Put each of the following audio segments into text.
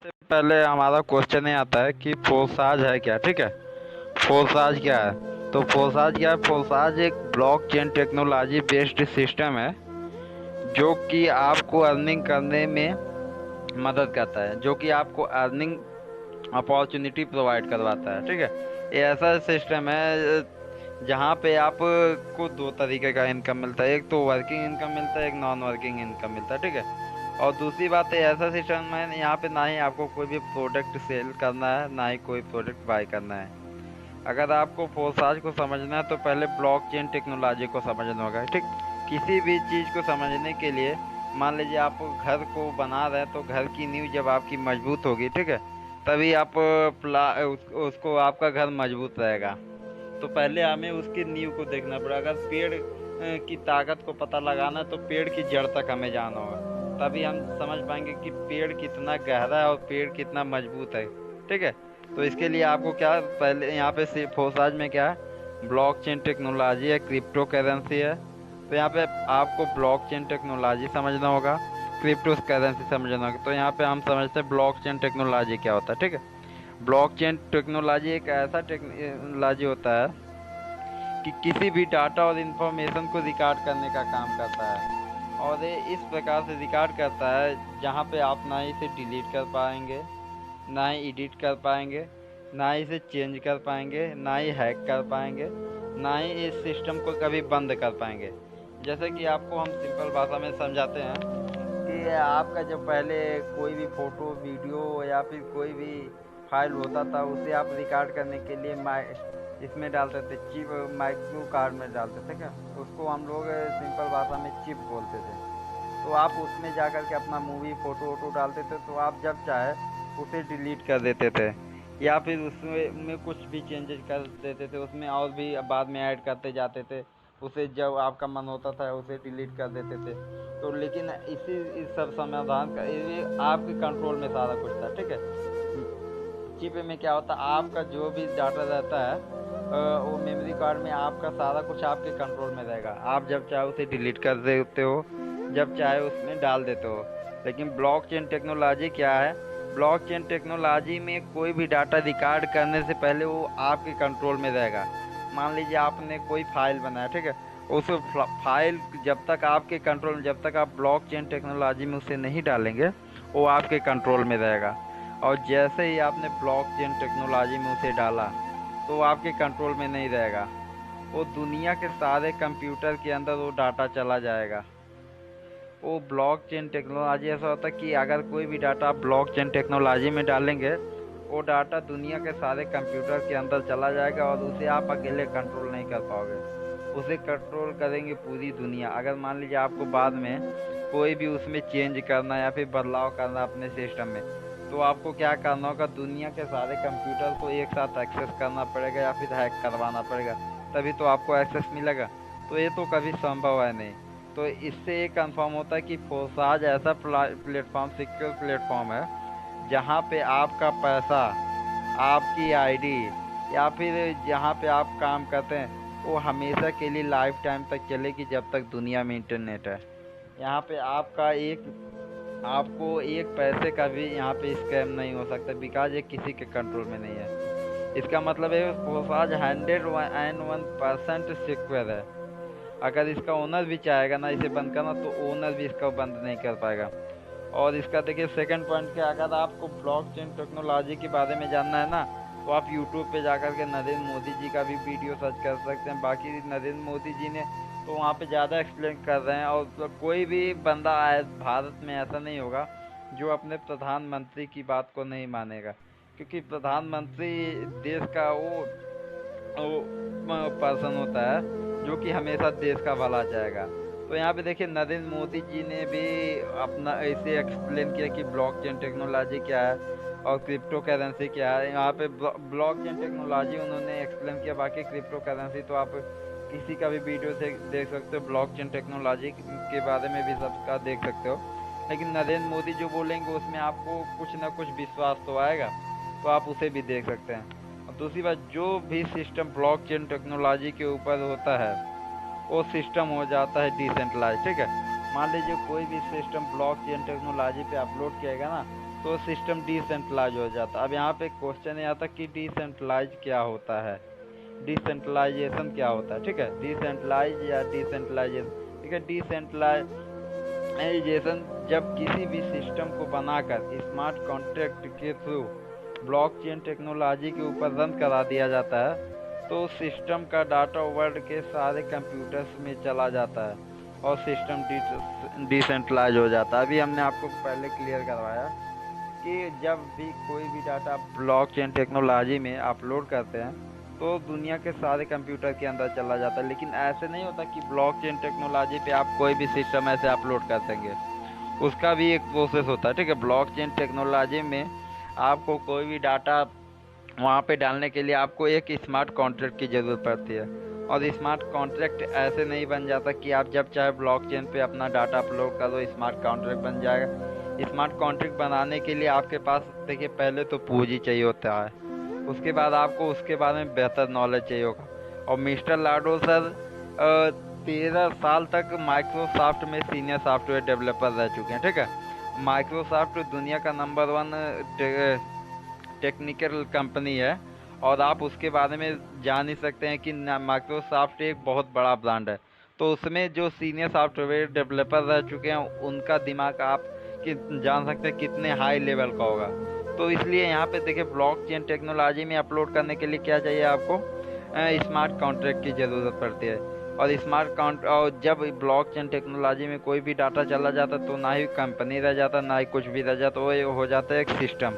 सबसे पहले हमारा क्वेश्चन ये आता है कि फोसाज है क्या। ठीक है, फोसाज क्या है? तो फोसाज क्या है? फोसाज एक ब्लॉकचेन टेक्नोलॉजी बेस्ड सिस्टम है जो कि आपको अर्निंग करने में मदद करता है, जो कि आपको अर्निंग अपॉर्चुनिटी प्रोवाइड करवाता है। ठीक है, ये ऐसा सिस्टम है जहाँ पे आपको दो तरीके का इनकम मिलता है। एक तो वर्किंग इनकम मिलता है, एक नॉन वर्किंग इनकम मिलता है। ठीक है, और दूसरी बात है, ऐसा सिस्टम है यहाँ पे ना ही आपको कोई भी प्रोडक्ट सेल करना है, ना ही कोई प्रोडक्ट बाय करना है। अगर आपको फोसाज को समझना है तो पहले ब्लॉकचेन टेक्नोलॉजी को समझना होगा। ठीक, किसी भी चीज़ को समझने के लिए, मान लीजिए आप घर को बना रहे हैं, तो घर की नींव जब आपकी मजबूत होगी, ठीक है, तभी आप उसको आपका घर मजबूत रहेगा। तो पहले हमें उसकी नींव को देखना पड़ेगा। अगर पेड़ की ताकत को पता लगाना है तो पेड़ की जड़ तक हमें जाना होगा, तभी हम समझ पाएंगे कि पेड़ कितना गहरा है और पेड़ कितना मजबूत है। ठीक है, तो इसके लिए आपको क्या, पहले यहाँ पे सिर्फ फोसाज में क्या है, ब्लॉकचेन टेक्नोलॉजी है, क्रिप्टो करेंसी है। तो यहाँ पे आपको ब्लॉकचेन टेक्नोलॉजी समझना होगा, क्रिप्टो करेंसी समझना होगा। तो यहाँ पे हम समझते हैं ब्लॉकचेन टेक्नोलॉजी क्या होता है। ठीक है, ब्लॉकचेन टेक्नोलॉजी एक ऐसा टेक्नोलॉजी होता है कि किसी भी डाटा और इन्फॉर्मेशन को रिकॉर्ड करने का काम करता है। और ये इस प्रकार से रिकॉर्ड करता है जहाँ पे आप ना ही इसे डिलीट कर पाएंगे, ना ही एडिट कर पाएंगे, ना ही इसे चेंज कर पाएंगे, ना ही हैक कर पाएंगे, ना ही इस सिस्टम को कभी बंद कर पाएंगे। जैसे कि आपको हम सिंपल भाषा में समझाते हैं कि आपका जब पहले कोई भी फ़ोटो, वीडियो या फिर कोई भी फाइल होता था, उसे आप रिकॉर्ड करने के लिए इसमें डालते थे, चिप, माइक्रो कार्ड में डालते थे क्या, उसको हम लोग सिंपल भाषा में चिप बोलते थे। तो आप उसमें जा कर के अपना मूवी, फ़ोटो वोटो डालते थे, तो आप जब चाहे उसे डिलीट कर देते थे, या फिर उसमें कुछ भी चेंजेस कर देते थे, उसमें और भी बाद में ऐड करते जाते थे। उसे जब आपका मन होता था उसे डिलीट कर देते थे। तो लेकिन इस सब समाधान का ये आपके कंट्रोल में सारा कुछ था। ठीक है, चिप में क्या होता है, आपका जो भी डाटा रहता है वो मेमोरी कार्ड में आपका सारा कुछ आपके कंट्रोल में रहेगा। आप जब चाहे उसे डिलीट कर देते हो, जब चाहे उसमें डाल देते हो। लेकिन ब्लॉकचेन टेक्नोलॉजी क्या है? ब्लॉकचेन टेक्नोलॉजी में कोई भी डाटा रिकॉर्ड करने से पहले वो आपके कंट्रोल में रहेगा। मान लीजिए आपने कोई फाइल बनाया, ठीक है, उस फाइल जब तक आपके कंट्रोल में, जब तक आप ब्लॉकचेन टेक्नोलॉजी में उसे नहीं डालेंगे, वो आपके कंट्रोल में रहेगा। और जैसे ही आपने ब्लॉकचेन टेक्नोलॉजी में उसे डाला, तो वो आपके कंट्रोल में नहीं रहेगा, वो दुनिया के सारे कंप्यूटर के अंदर वो डाटा चला जाएगा। वो ब्लॉकचेन टेक्नोलॉजी ऐसा होता है कि अगर कोई भी डाटा आप ब्लॉकचेन टेक्नोलॉजी में डालेंगे, वो डाटा दुनिया के सारे कंप्यूटर के अंदर चला जाएगा और उसे आप अकेले कंट्रोल नहीं कर पाओगे, उसे कंट्रोल करेंगे पूरी दुनिया। अगर मान लीजिए आपको बाद में कोई भी उसमें चेंज करना या फिर बदलाव करना अपने सिस्टम में, तो आपको क्या करना होगा, दुनिया के सारे कंप्यूटर को एक साथ एक्सेस करना पड़ेगा या फिर हैक करवाना पड़ेगा, तभी तो आपको एक्सेस मिलेगा। तो ये तो कभी संभव है नहीं। तो इससे ये कंफर्म होता है कि फोसाज ऐसा प्लेटफॉर्म, सिक्योर प्लेटफॉर्म है जहाँ पे आपका पैसा, आपकी आईडी, या फिर जहाँ पे आप काम करते हैं, वो हमेशा के लिए लाइफ टाइम तक चलेगी, जब तक दुनिया में इंटरनेट है। यहाँ पे आपको एक पैसे का भी यहाँ पे स्कैम नहीं हो सकता, बिकॉज ये किसी के कंट्रोल में नहीं है। इसका मतलब है फोसाज 101% सिक्योर है। अगर इसका ओनर भी चाहेगा ना इसे बंद करना, तो ओनर भी इसका बंद नहीं कर पाएगा। और इसका देखिए सेकंड पॉइंट क्या, अगर आपको ब्लॉकचेन टेक्नोलॉजी के बारे में जानना है ना, तो आप यूट्यूब पे जाकर के नरेंद्र मोदी जी का भी वीडियो सर्च कर सकते हैं। बाकी नरेंद्र मोदी जी ने तो वहाँ पे ज़्यादा एक्सप्लेन कर रहे हैं, और कोई भी बंदा आए भारत में ऐसा नहीं होगा जो अपने प्रधानमंत्री की बात को नहीं मानेगा, क्योंकि प्रधानमंत्री देश का वो पर्सन होता है जो कि हमेशा देश का भला चाहेगा। तो यहाँ पे देखिए नरेंद्र मोदी जी ने भी अपना ऐसे एक्सप्लेन किया कि ब्लॉकचेन टेक्नोलॉजी क्या है और क्रिप्टो करेंसी क्या है। यहाँ पे ब्लॉकचेन टेक्नोलॉजी उन्होंने एक्सप्लेन किया, बाकी क्रिप्टो करेंसी तो आप किसी का भी वीडियो से देख सकते हो, ब्लॉकचेन टेक्नोलॉजी के बारे में भी सबका देख सकते हो। लेकिन नरेंद्र मोदी जो बोलेंगे उसमें आपको कुछ ना कुछ विश्वास तो आएगा, तो आप उसे भी देख सकते हैं। और दूसरी बात, जो भी सिस्टम ब्लॉकचेन टेक्नोलॉजी के ऊपर होता है, वो सिस्टम हो जाता है डिसेंट्रलाइज। ठीक है, मान लीजिए कोई भी सिस्टम ब्लॉकचेन टेक्नोलॉजी पे अपलोड किएगा ना, तो सिस्टम डिसेंट्रलाइज हो जाता। अब यहाँ पे क्वेश्चन ये आता कि डिसेंट्रलाइज क्या होता है, डिसेंट्रलाइजेशन क्या होता है। ठीक है, डिसेंट्रलाइज या डिसेंट्रलाइजेशन। ठीक है, डिसेंट्रलाइजेशन जब किसी भी सिस्टम को बनाकर स्मार्ट कॉन्ट्रैक्ट के थ्रू ब्लॉकचेन टेक्नोलॉजी के ऊपर रन करा दिया जाता है, तो सिस्टम का डाटा वर्ल्ड के सारे कंप्यूटर्स में चला जाता है और सिस्टम डिसेंट्रलाइज हो जाता है। अभी हमने आपको पहले क्लियर करवाया कि जब भी कोई भी डाटा ब्लॉकचेन टेक्नोलॉजी में अपलोड करते हैं तो दुनिया के सारे कंप्यूटर के अंदर चला जाता है। लेकिन ऐसे नहीं होता कि ब्लॉकचेन टेक्नोलॉजी पे आप कोई भी सिस्टम ऐसे अपलोड कर देंगे, उसका भी एक प्रोसेस होता है। ठीक है, ब्लॉकचेन टेक्नोलॉजी में आपको कोई भी डाटा वहाँ पे डालने के लिए आपको एक स्मार्ट कॉन्ट्रैक्ट की ज़रूरत पड़ती है। और स्मार्ट कॉन्ट्रैक्ट ऐसे नहीं बन जाता कि आप जब चाहे ब्लॉकचेन पे अपना डाटा अपलोड कर दो स्मार्ट कॉन्ट्रैक्ट बन जाएगा। स्मार्ट कॉन्ट्रैक्ट बनाने के लिए आपके पास देखिए पहले तो पूंजी चाहिए होता है, उसके बाद आपको उसके बारे में बेहतर नॉलेज चाहिए होगा। और मिस्टर लाडो सर 13 साल तक माइक्रोसॉफ्ट में सीनियर सॉफ्टवेयर डेवलपर रह चुके हैं। ठीक है, माइक्रोसॉफ्ट दुनिया का नंबर 1 टेक्निकल कंपनी है, और आप उसके बारे में जान ही सकते हैं कि माइक्रोसॉफ्ट एक बहुत बड़ा ब्रांड है। तो उसमें जो सीनियर सॉफ्टवेयर डेवलपर रह चुके हैं उनका दिमाग आप कि जान सकते हैं कितने हाई लेवल का होगा। तो इसलिए यहाँ पे देखिए ब्लॉकचेन टेक्नोलॉजी में अपलोड करने के लिए क्या चाहिए आपको, स्मार्ट कॉन्ट्रैक्ट की ज़रूरत पड़ती है। और और जब ब्लॉकचेन टेक्नोलॉजी में कोई भी डाटा चला जाता तो ना ही कंपनी रह जाता ना ही कुछ भी रह जाता, वो हो जाता है एक सिस्टम।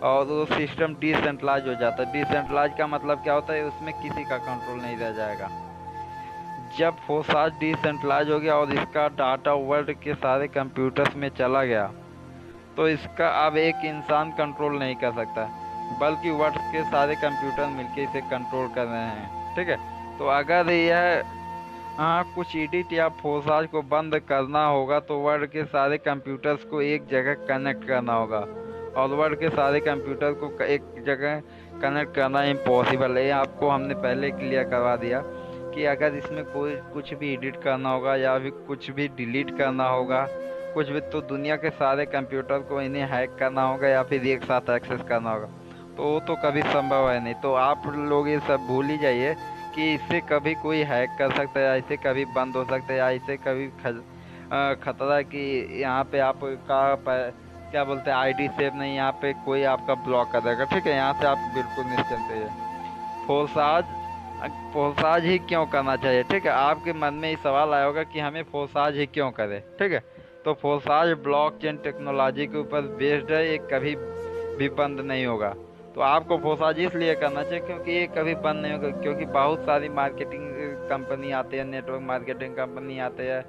और वो सिस्टम डिसेंट्रलाइज हो जाता है। डिसेंट्रलाइज का मतलब क्या होता है, उसमें किसी का कंट्रोल नहीं रह जाएगा। जब फोसाज डिसेंट्रलाइज हो गया और इसका डाटा वर्ल्ड के सारे कंप्यूटर्स में चला गया तो इसका अब एक इंसान कंट्रोल नहीं कर सकता, बल्कि वर्ल्ड के सारे कंप्यूटर मिलकर इसे कंट्रोल कर रहे हैं। ठीक है, तो अगर यह कुछ एडिट या फोसाज को बंद करना होगा तो वर्ल्ड के सारे कंप्यूटर्स को एक जगह कनेक्ट करना होगा, और वर्ल्ड के सारे कंप्यूटर को एक जगह कनेक्ट करना इम्पॉसिबल है। ये आपको हमने पहले क्लियर करवा दिया कि अगर इसमें कोई कुछ भी एडिट करना होगा या फिर कुछ भी डिलीट करना होगा कुछ भी, तो दुनिया के सारे कंप्यूटर को इन्हें हैक करना होगा या फिर एक साथ एक्सेस करना होगा, तो वो तो कभी संभव है नहीं। तो आप लोग ये सब भूल ही जाइए कि इससे कभी कोई हैक कर सकता है या इसे कभी बंद हो सकता है या इसे कभी खतरा है कि यहाँ पे आपका क्या बोलते हैं आईडी सेव नहीं, यहाँ पे कोई आपका ब्लॉक कर देगा। ठीक है, यहाँ से आप बिल्कुल निश्चिंत रहिए। फोसाज फोसाज ही क्यों करना चाहिए। ठीक है, आपके मन में ये सवाल आया होगा कि हमें फोसाज ही क्यों करें। ठीक है, तो फोसाज ब्लॉकचेन टेक्नोलॉजी के ऊपर बेस्ड है, ये कभी भी बंद नहीं होगा। तो आपको फोसाज इसलिए करना चाहिए क्योंकि ये कभी बंद नहीं होगा, क्योंकि बहुत सारी मार्केटिंग कंपनी आती है, नेटवर्क मार्केटिंग कंपनी आते हैं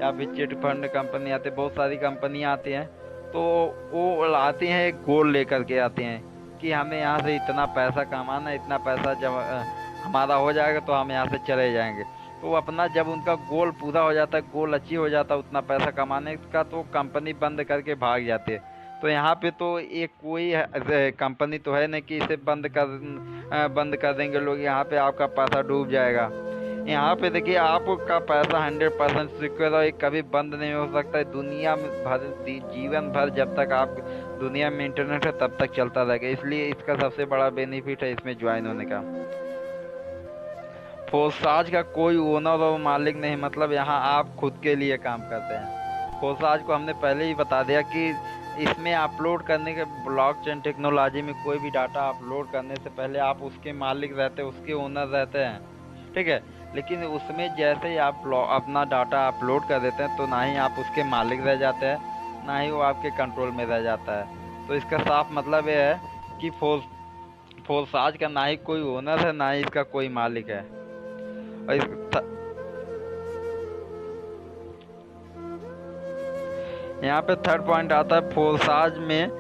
या फिर चिट फंड कंपनी आती है, बहुत सारी कंपनी आती हैं। तो वो आती हैं एक गोल लेकर के आती हैं कि हमें यहाँ से इतना पैसा कमाना है, इतना पैसा जब हमारा हो जाएगा तो हम यहाँ से चले जाएंगे। तो अपना जब उनका गोल पूरा हो जाता है, गोल अचीव हो जाता है उतना पैसा कमाने का, तो कंपनी बंद करके भाग जाती है। तो यहाँ पे तो एक कोई कंपनी तो है नहीं कि इसे बंद कर देंगे लोग, यहाँ पे आपका पैसा डूब जाएगा। यहाँ पे देखिए आपका पैसा 100% सिक्योर है, कभी बंद नहीं हो सकता है दुनिया में भर, जीवन भर जब तक आप दुनिया में इंटरनेट है तब तक चलता रहेगा। इसलिए इसका सबसे बड़ा बेनिफिट है इसमें ज्वाइन होने का। फोसाज का कोई ओनर और मालिक नहीं, मतलब यहाँ आप खुद के लिए काम करते हैं। फोसाज को हमने पहले ही बता दिया कि इसमें अपलोड करने के ब्लॉकचेन टेक्नोलॉजी में कोई भी डाटा अपलोड करने से पहले आप उसके मालिक रहते हैं, उसके ओनर रहते हैं। ठीक है, लेकिन उसमें जैसे ही आप अपना डाटा अपलोड कर देते हैं तो ना ही आप उसके मालिक रह जाते हैं ना ही वो आपके कंट्रोल में रह जाता है। तो इसका साफ मतलब ये है कि फोसाज का ना ही कोई ओनर है ना ही इसका कोई मालिक है। और यहाँ पे थर्ड पॉइंट आता है फोसाज में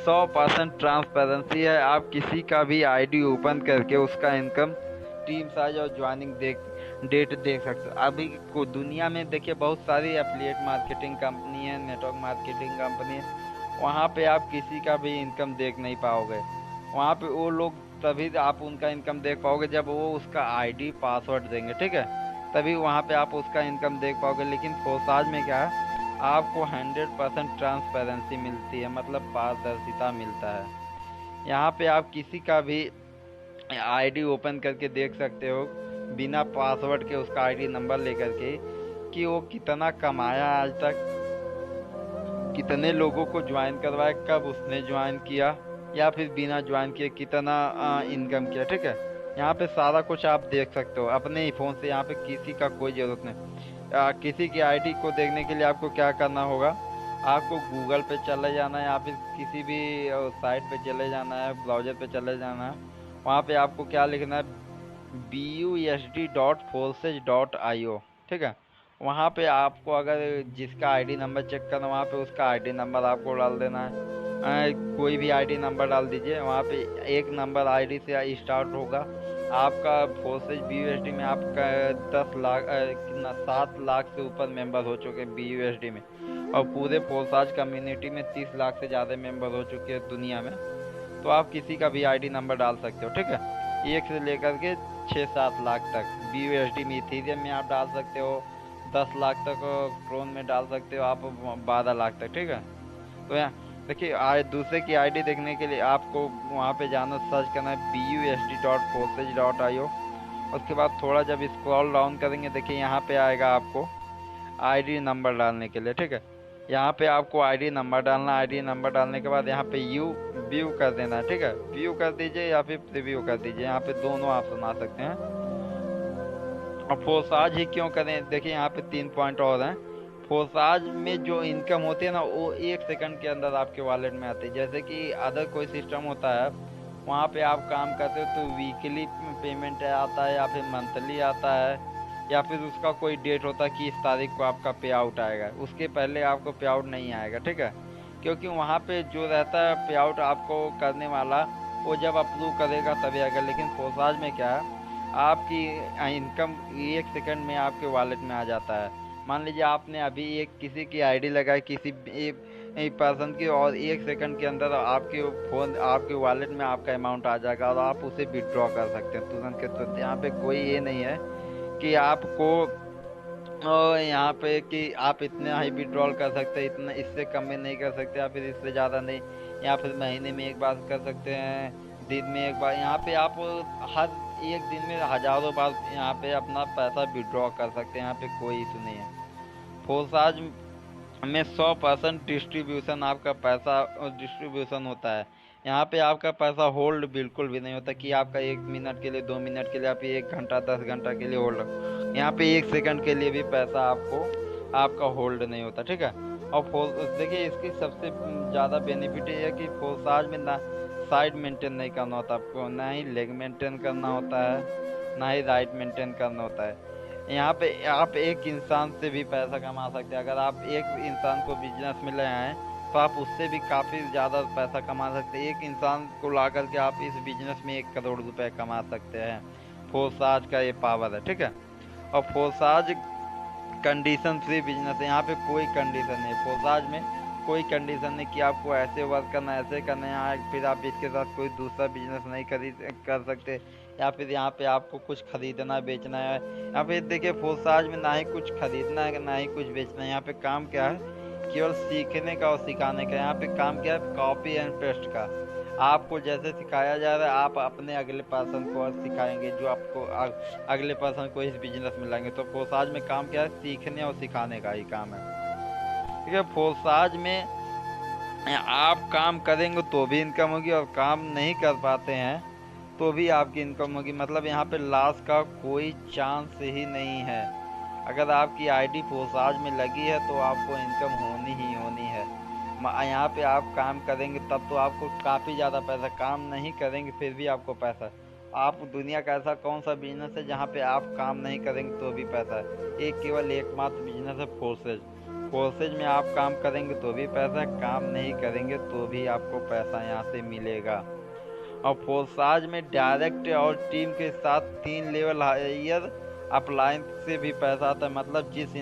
100% ट्रांसपेरेंसी है। आप किसी का भी आईडी ओपन करके उसका इनकम, टीम साइज और ज्वाइनिंग डेट देख सकते हो। अभी को दुनिया में देखिए बहुत सारी एफिलिएट मार्केटिंग कंपनी है, नेटवर्क मार्केटिंग कंपनी है, वहाँ पे आप किसी का भी इनकम देख नहीं पाओगे। वहाँ पे वो लोग तभी आप उनका इनकम देख पाओगे जब वो उसका आईडी पासवर्ड देंगे। ठीक है, तभी वहाँ पे आप उसका इनकम देख पाओगे। लेकिन फोसाज में क्या है, आपको 100% ट्रांसपेरेंसी मिलती है, मतलब पारदर्शिता मिलता है। यहाँ पे आप किसी का भी आईडी ओपन करके देख सकते हो, बिना पासवर्ड के उसका आईडी नंबर लेकर के, कि वो कितना कमाया आज तक, कितने लोगों को ज्वाइन करवाया, कब उसने ज्वाइन किया, या फिर बिना ज्वाइन किए कितना इनकम किया। ठीक है, यहाँ पे सारा कुछ आप देख सकते हो अपने ही फोन से। यहाँ पे किसी का कोई जरूरत नहीं। किसी की आईडी को देखने के लिए आपको क्या करना होगा, आपको गूगल पे चले जाना है, या फिर किसी भी साइट पे चले जाना है, ब्राउजर पे चले जाना है। वहाँ पे आपको क्या लिखना है, busd.forces.io। ठीक है, वहाँ पे आपको अगर जिसका आईडी नंबर चेक करना, वहाँ पे उसका आईडी नंबर आपको डाल देना है। कोई भी आईडी नंबर डाल दीजिए। वहाँ पे एक नंबर आईडी से स्टार्ट होगा आपका। फोर्सेज BUSD में आपका 10 लाख कितना 7 लाख से ऊपर मेंबर हो चुके हैं BUSD में। और पूरे फोर्साज कम्युनिटी में 30 लाख से ज़्यादा मेंबर हो चुके हैं दुनिया में। तो आप किसी का भी आईडी नंबर डाल सकते हो। ठीक है, एक से लेकर के 6-7 लाख तक BUSD में, इथीरियम में आप डाल सकते हो 10 लाख तक, क्रोन में डाल सकते हो आप 12 लाख तक। ठीक है, तो यहाँ देखिए, दूसरे की आईडी देखने के लिए आपको वहाँ पे जाना, सर्च करना है busd.forces.io। उसके बाद थोड़ा जब स्क्रॉल डाउन करेंगे, देखिए यहाँ पे आएगा आपको आईडी नंबर डालने के लिए। ठीक है, यहाँ पे आपको आईडी नंबर डालना। आईडी नंबर डालने के बाद यहाँ पे व्यू कर देना है। ठीक है, व्यू कर दीजिए या फिर प्रीव्यू कर दीजिए, यहाँ पे दोनों ऑप्शन आ सकते हैं। और फोर्साज ही क्यों करें, देखिए यहाँ पे 3 पॉइंट और हैं। फोर्साज में जो इनकम होती है ना, वो 1 सेकंड के अंदर आपके वॉलेट में आती है। जैसे कि अदर कोई सिस्टम होता है, वहाँ पे आप काम करते हो तो वीकली पेमेंट आता है, या फिर मंथली आता है, या फिर उसका कोई डेट होता है कि इस तारीख को आपका पे आउट आएगा, उसके पहले आपको पे आउट नहीं आएगा। ठीक है, क्योंकि वहाँ पे जो रहता है पे आउट आपको करने वाला, वो जब अप्रूव करेगा तभी आएगा। लेकिन फोर्साज में क्या है, आपकी इनकम 1 सेकंड में आपके वॉलेट में आ जाता है। मान लीजिए आपने अभी एक किसी की आईडी लगाई, किसी एक पर्सन की, और 1 सेकंड के अंदर आपके फोन, आपके वॉलेट में आपका अमाउंट आ जाएगा, और आप उसे विड्रॉ कर सकते हैं तुरंत के तुरंत। यहाँ पे कोई ये नहीं है कि आपको यहाँ पे कि आप इतने हाई विड्रॉल कर सकते हैं, इतना इससे कम में नहीं कर सकते, या फिर इससे ज़्यादा नहीं, या फिर महीने में एक बार कर सकते हैं, दिन में एक बार। यहाँ पे आप हर एक दिन में हजारों बार यहाँ पे अपना पैसा विड्रॉ कर सकते हैं। यहाँ पे कोई इशू नहीं है। फोर्साज में 100% डिस्ट्रीब्यूशन, आपका पैसा डिस्ट्रीब्यूशन होता है। यहाँ पे आपका पैसा होल्ड बिल्कुल भी नहीं होता कि आपका 1 मिनट के लिए, 2 मिनट के लिए, आप 1 घंटा 10 घंटा के लिए होल्ड। यहाँ पे 1 सेकंड के लिए भी पैसा आपको आपका होल्ड नहीं होता। ठीक है, और फोर देखिए इसकी सबसे ज़्यादा बेनिफिट ये है कि फोर्साज में ना साइड मेंटेन नहीं करना होता आपको, ना ही लेग मेंटेन करना होता है, ना ही राइट मेंटेन करना होता है। यहाँ पे आप एक इंसान से भी पैसा कमा सकते हैं। अगर आप एक इंसान को बिजनेस में ले आए, तो आप उससे भी काफ़ी ज़्यादा पैसा कमा सकते हैं। एक इंसान को ला करके आप इस बिजनेस में 1 करोड़ रुपए कमा सकते हैं। फोर्साज का ये पावर है। ठीक है, और फोर्साज कंडीशन फ्री बिजनेस है। यहाँ पे कोई कंडीशन नहीं, फोर्साज में कोई कंडीशन नहीं कि आपको ऐसे वर्क करना है, ऐसे करना है, फिर आप इसके साथ कोई दूसरा बिजनेस नहीं खरीद कर सकते, या फिर यहाँ पे आपको कुछ खरीदना बेचना है। यहाँ पे देखिए फोर्साज में ना ही कुछ खरीदना है, ना ही कुछ बेचना है। यहाँ पे काम क्या है, केवल सीखने का और सिखाने का। यहाँ पे काम क्या है, कॉपी एंड पेस्ट का। आपको जैसे सिखाया जा रहा है, आप अपने अगले पर्सन को और सिखाएंगे, जो आपको अगले पर्सन को इस बिजनेस में लाएंगे। तो फोर्साज में काम क्या है, सीखने और सिखाने का ही काम है। ठीक है, फोर्साज में आप काम करेंगे तो भी इनकम होगी, और काम नहीं कर पाते हैं तो भी आपकी इनकम होगी। मतलब यहाँ पे लॉस का कोई चांस ही नहीं है। अगर आपकी आईडी फोर्साज में लगी है तो आपको इनकम होनी ही होनी है। यहाँ पे आप काम करेंगे तब तो आपको काफ़ी ज़्यादा पैसा, काम नहीं करेंगे फिर भी आपको पैसा। आप दुनिया का ऐसा कौन सा बिजनेस है जहाँ पे आप काम नहीं करेंगे तो भी पैसा है? एक केवल एकमात्र बिजनेस है, फोर्सेज। फोर्सेज में आप काम करेंगे तो भी पैसा है, काम नहीं करेंगे तो भी आपको पैसा यहाँ से मिलेगा। और फोर्साज में डायरेक्ट और टीम के साथ 3 लेवल हायर अपलाइन से भी पैसा आता है। मतलब जिस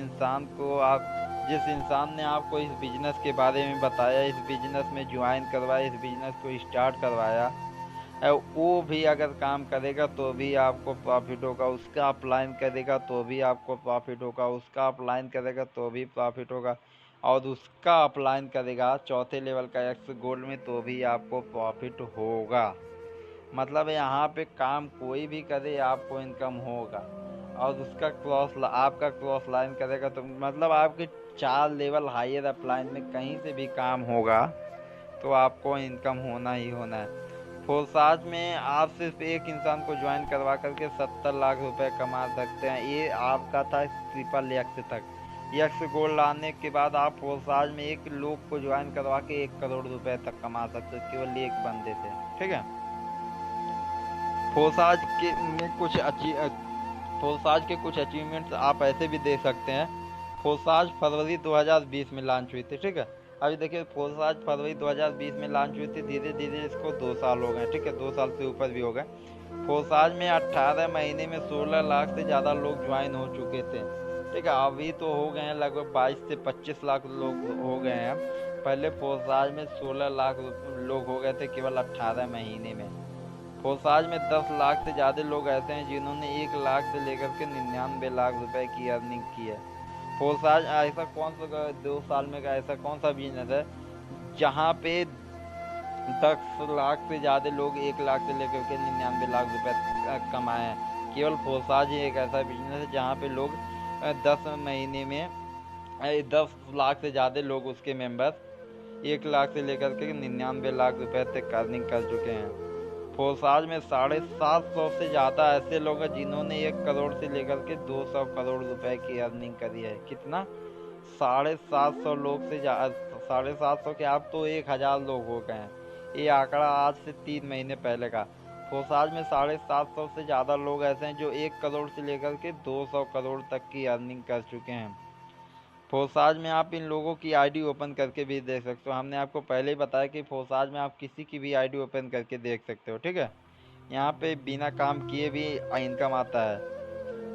इंसान ने आपको इस बिजनेस के बारे में बताया, इस बिजनेस में ज्वाइन करवाया, इस बिजनेस को स्टार्ट करवाया, वो भी अगर काम करेगा तो भी आपको प्रॉफिट होगा, उसका अपलाइन करेगा तो भी आपको प्रॉफिट होगा, उसका अपलाइन करेगा तो भी प्रॉफिट होगा। और उसका अपलाइन करेगा चौथे लेवल का एक्स गोल्ड में, तो भी आपको प्रॉफिट होगा। मतलब यहाँ पे काम कोई भी करे आपको इनकम होगा। और उसका आपका क्रॉस लाइन करेगा तो मतलब आपके 4 लेवल हायर अपलाइन में कहीं से भी काम होगा तो आपको इनकम होना ही होना है। फोर्साज में आप सिर्फ एक इंसान को ज्वाइन करवा करके 70 लाख रुपए कमा सकते हैं। ये आपका था ट्रिपल एक्स तक। एक्स गोल्ड लाने के बाद आप फोर्साज में एक लोग को ज्वाइन करवा के 1 करोड़ रुपए तक कमा सकते हो केवल एक बंदे से। ठीक है। फोर्साज के में कुछ फोर्साज के कुछ अचीवमेंट्स आप ऐसे भी दे सकते हैं। फोर्साज फरवरी 2020 में लॉन्च हुई थी। ठीक है। अभी देखिए फोर्साज फरवरी 2020 में लॉन्च हुई थी, धीरे धीरे इसको 2 साल हो गए। ठीक है, 2 साल से ऊपर भी हो गए। फोर्साज में 18 महीने में 16 लाख से ज़्यादा लोग ज्वाइन हो चुके थे। ठीक है, अभी तो हो गए हैं लगभग 22 से 25 लाख लोग हो गए हैं। पहले फोर्साज में 16 लाख लोग हो गए थे केवल 18 महीने में। फोर्साज में 10 लाख से ज़्यादा लोग ऐसे हैं जिन्होंने 1 लाख से लेकर के 99 लाख रुपए की अर्निंग की है। फोर्साज ऐसा कौन सा 2 साल में का ऐसा कौन सा बिजनेस है जहाँ पे 10 लाख से ज़्यादा लोग 1 लाख से लेकर के 99 लाख रुपए कमाए हैं। केवल फोर्साज ही एक ऐसा बिजनेस है जहाँ पे लोग 10 महीने में 10 लाख से ज़्यादा लोग उसके मेंबर्स 1 लाख से लेकर के 99 लाख रुपए तक अर्निंग कर चुके हैं। फोर्साज में 750 से ज़्यादा ऐसे लोग हैं जिन्होंने 1 करोड़ से लेकर के 200 करोड़ रुपए की अर्निंग करी है। कितना? 750 लोग से 750 के आप तो 1000 लोग हो गए हैं। ये आंकड़ा आज से 3 महीने पहले का। फोर्साज में 750 से ज़्यादा लोग ऐसे हैं जो 1 करोड़ से लेकर के 200 करोड़ तक की अर्निंग कर चुके हैं। फोर्साज में आप इन लोगों की आईडी ओपन करके भी देख सकते हो। हमने आपको पहले ही बताया कि फोर्साज में आप किसी की भी आईडी ओपन करके देख सकते हो। ठीक है, यहाँ पे बिना काम किए भी इनकम आता है।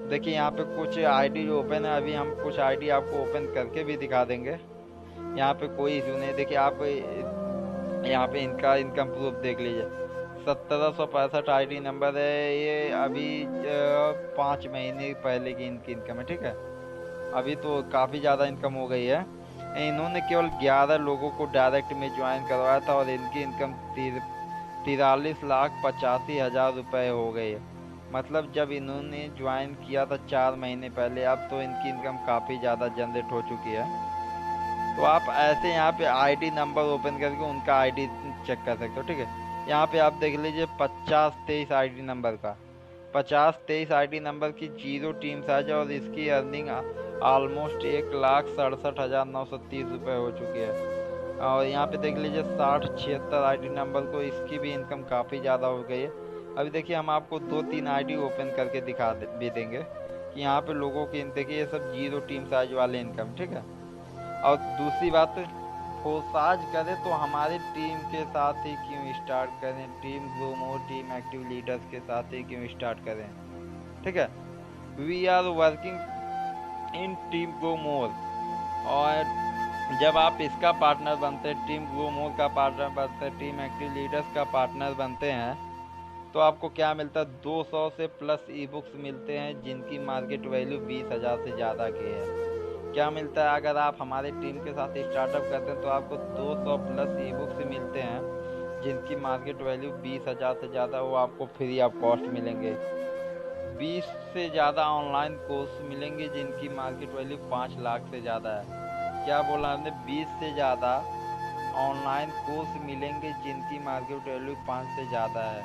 देखिए यहाँ पे कुछ आईडी जो ओपन है, अभी हम कुछ आईडी आपको ओपन करके भी दिखा देंगे। यहाँ पे कोई इशू नहीं। देखिए आप यहाँ पे इनका इनकम प्रूफ देख लीजिए। 1765 आईडी नंबर है। ये अभी 5 महीने पहले की इनकी इनकम है। ठीक है, अभी तो काफ़ी ज़्यादा इनकम हो गई है। इन्होंने केवल 11 लोगों को डायरेक्ट में ज्वाइन करवाया था और इनकी इनकम 43,85,000 रुपये हो गई है। मतलब जब इन्होंने ज्वाइन किया था 4 महीने पहले, अब तो इनकी इनकम काफ़ी ज़्यादा जनरेट हो चुकी है। तो आप ऐसे यहाँ पे आईडी नंबर ओपन करके उनका आईडी चेक कर सकते हो। ठीक है, यहाँ पे आप देख लीजिए 5023 आईडी नंबर का 5023 आईडी नंबर की 0 टीम साइज और इसकी अर्निंग ऑलमोस्ट 1,67,930 रुपये हो चुकी है। और यहाँ पे देख लीजिए 6076 आईडी नंबर को, इसकी भी इनकम काफ़ी ज़्यादा हो गई है। अभी देखिए हम आपको 2-3 आईडी ओपन करके भी देंगे कि यहाँ पे लोगों की देखिए ये सब 0 टीम साइज वाले इनकम। ठीक है, और दूसरी बात, फोर्साज करें तो हमारी टीम के साथ ही क्यों स्टार्ट करें, team grow more team active leaders के साथ ही क्यों स्टार्ट करें। ठीक है, we are working in team grow more. और जब आप इसका पार्टनर बनते हैं, टीम ग्रो मोर का पार्टनर बनते हैं, टीम एक्टिव लीडर्स का पार्टनर बनते हैं, तो आपको क्या मिलता है? 200 से प्लस ई बुक्स मिलते हैं जिनकी मार्केट वैल्यू 20,000 से ज़्यादा की है। क्या मिलता है? अगर आप हमारे टीम के साथ स्टार्टअप करते हैं तो आपको 200 प्लस ई बुक्स मिलते हैं जिनकी मार्केट वैल्यू 20,000 से ज़्यादा, वो आपको फ्री ऑफ कॉस्ट मिलेंगे। 20 से ज़्यादा ऑनलाइन कोर्स मिलेंगे जिनकी मार्केट वैल्यू 5 लाख से ज़्यादा है। क्या बोला हमने? 20 से ज़्यादा ऑनलाइन कोर्स मिलेंगे जिनकी मार्केट वैल्यू 5 से ज़्यादा है।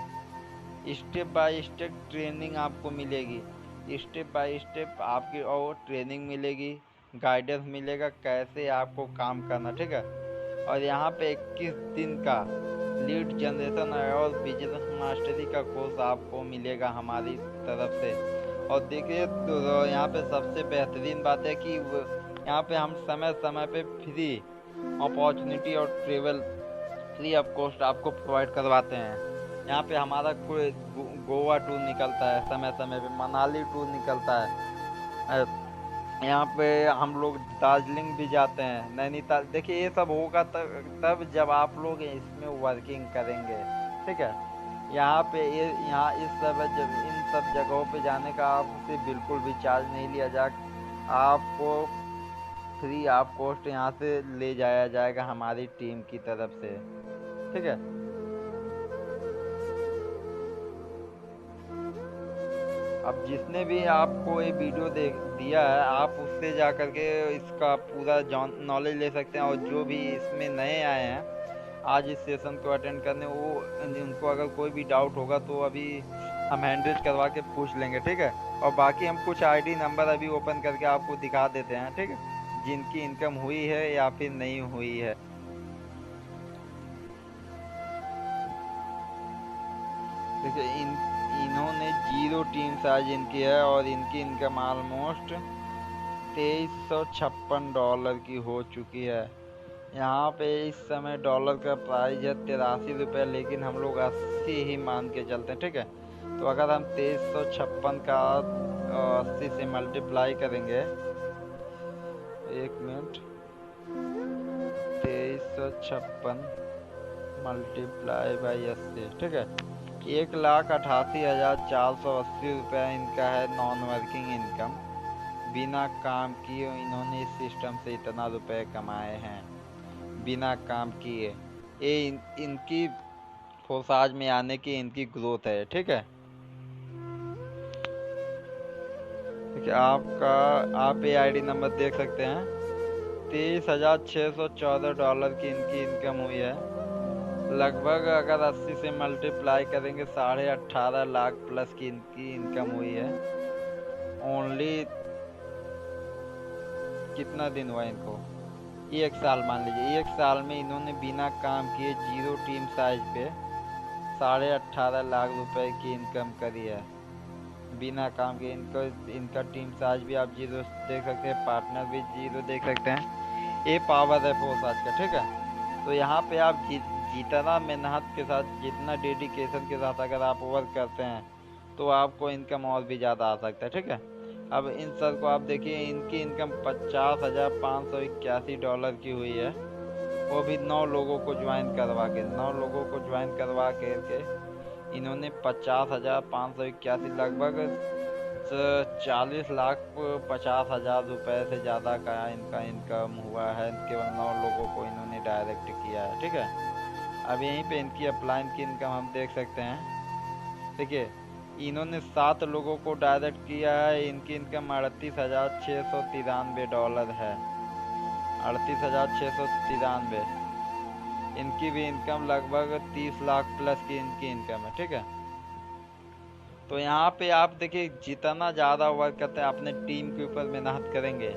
स्टेप बाय स्टेप ट्रेनिंग आपको मिलेगी। स्टेप बाय स्टेप आपकी और ट्रेनिंग मिलेगी, गाइडेंस मिलेगा कैसे आपको काम करना। ठीक है, और यहाँ पे 21 दिन का लीड जनरेशन और बिजनेस मास्टरी का कोर्स आपको मिलेगा हमारी तरफ से। और देखिए तो यहाँ पे सबसे बेहतरीन बात है कि यहाँ पे हम समय समय पे फ्री अपॉर्चुनिटी और ट्रेवल फ्री ऑफ कॉस्ट आपको प्रोवाइड करवाते हैं। यहाँ पे हमारा कोई गोवा टूर निकलता है, समय समय पे मनाली टूर निकलता है। यहाँ पे हम लोग दार्जिलिंग भी जाते हैं, नैनीताल। देखिए ये सब होगा तब जब आप लोग इसमें वर्किंग करेंगे। ठीक है, यहाँ पे यहाँ इन सब जगहों पे जाने का आपसे बिल्कुल भी चार्ज नहीं लिया जाए। आपको फ्री ऑफ कॉस्ट यहाँ से ले जाया जाएगा हमारी टीम की तरफ से, ठीक है। अब जिसने भी आपको ये वीडियो देख दिया है, आप उससे जा कर के इसका पूरा जान नॉलेज ले सकते हैं। और जो भी इसमें नए आए हैं आज इस सेशन को अटेंड करने, वो उनको अगर कोई भी डाउट होगा तो अभी हम हैंडल करवा के पूछ लेंगे, ठीक है। और बाकी हम कुछ आईडी नंबर अभी ओपन करके आपको दिखा देते हैं, ठीक है, जिनकी इनकम हुई है या फिर नहीं हुई है। देखिए इन्होंने जीरो टीम साइज इनकी है और इनकी इनकम ऑलमोस्ट $2356 की हो चुकी है। यहाँ पे इस समय डॉलर का प्राइस है ₹83, लेकिन हम लोग 80 ही मान के चलते हैं, ठीक है। तो अगर हम 2356 का 80 से मल्टीप्लाई करेंगे, 1 मिनट, 2356 मल्टीप्लाई बाई 80, ठीक है, 1,88,480 इनका है नॉन वर्किंग इनकम। बिना काम किए इन्होंने इस सिस्टम से इतना रुपए कमाए हैं, बिना काम किए। ये इनकी फोसाज में आने की इनकी ग्रोथ है, ठीक है। देखिए आप ये आईडी नंबर देख सकते हैं, $23,614 की इनकी इनकम हुई है। लगभग अगर 80 से मल्टीप्लाई करेंगे 18.5 लाख प्लस की इनकी इनकम हुई है। ओनली कितना दिन हुआ इनको, 1 साल मान लीजिए। 1 साल में इन्होंने बिना काम किए जीरो टीम साइज पे 18.5 लाख रुपए की इनकम करी है, बिना काम के। इनका टीम साइज भी आप जीरो देख सकते हैं, पार्टनर भी जीरो देख सकते हैं। ये पावर है फोर्स का, ठीक है। तो यहाँ पे आप जितना मेहनत के साथ, जितना डेडिकेशन के साथ अगर आप वर्क करते हैं तो आपको इनकम और भी ज़्यादा आ सकता है, ठीक है। अब इन सर को आप देखिए, इनकी इनकम $50,581 की हुई है, वो भी 9 लोगों को ज्वाइन करवा के, 9 लोगों को ज्वाइन करवा के इन्होंने 50,581 लगभग 40,50,000 रुपए से ज़्यादा का इनका इनकम हुआ है। केवल 9 लोगों को इन्होंने डायरेक्ट किया है, ठीक है। अब यहीं पे इनकी अपलाइन की इनकम हम देख सकते हैं। देखिए इन्होंने 7 लोगों को डायरेक्ट किया है, इनकी इनकम $38,693 है, 38,693। इनकी भी इनकम लगभग 30 लाख प्लस की इनकी इनकम है, ठीक है। तो यहाँ पे आप देखिए, जितना ज़्यादा वर्क करते हैं अपने टीम के ऊपर मेहनत करेंगे,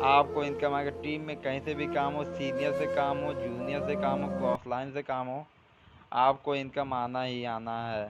आपको इनकम आएगा। टीम में कहीं से भी काम हो, सीनियर से काम हो, जूनियर से काम हो, क्रॉस लाइन से काम हो, आपको इनकम आना ही आना है।